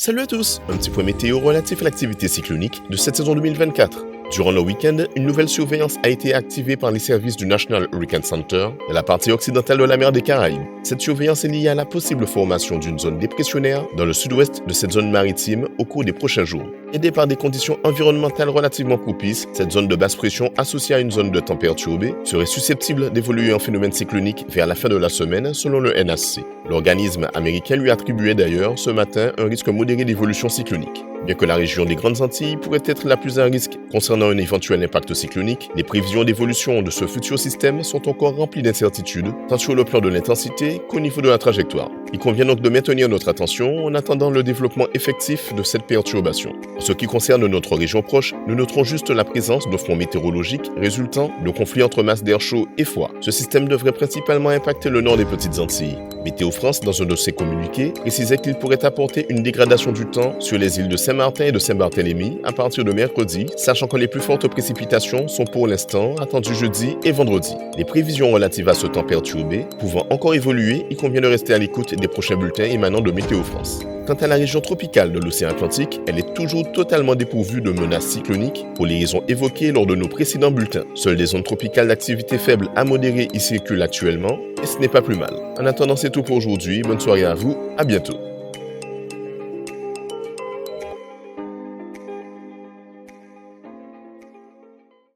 Salut à tous, un petit point météo relatif à l'activité cyclonique de cette saison 2024. Durant le week-end, une nouvelle surveillance a été activée par les services du National Hurricane Center de la partie occidentale de la mer des Caraïbes. Cette surveillance est liée à la possible formation d'une zone dépressionnaire dans le sud-ouest de cette zone maritime au cours des prochains jours. Aidée par des conditions environnementales relativement propices, cette zone de basse pression associée à une zone de temps perturbée serait susceptible d'évoluer en phénomène cyclonique vers la fin de la semaine selon le NHC. L'organisme américain lui attribuait d'ailleurs ce matin un risque modéré d'évolution cyclonique. Bien que la région des Grandes Antilles pourrait être la plus à risque concernant un éventuel impact cyclonique, les prévisions d'évolution de ce futur système sont encore remplies d'incertitudes, tant sur le plan de l'intensité qu'au niveau de la trajectoire. Il convient donc de maintenir notre attention en attendant le développement effectif de cette perturbation. En ce qui concerne notre région proche, nous noterons juste la présence de fronts météorologiques résultant de conflits entre masses d'air chaud et froid. Ce système devrait principalement impacter le nord des Petites Antilles. Météo France, dans un de ses communiqués, précisait qu'il pourrait apporter une dégradation du temps sur les îles de Saint-Martin et de Saint-Barthélemy à partir de mercredi, sachant que les plus fortes précipitations sont pour l'instant attendues jeudi et vendredi. Les prévisions relatives à ce temps perturbé pouvant encore évoluer, il convient de rester à l'écoute des prochains bulletins émanant de Météo France. Quant à la région tropicale de l'océan Atlantique, elle est toujours totalement dépourvue de menaces cycloniques pour les raisons évoquées lors de nos précédents bulletins. Seules des zones tropicales d'activité faible à modérée y circulent actuellement, et ce n'est pas plus mal. En attendant, c'est tout pour aujourd'hui. Bonne soirée à vous, à bientôt.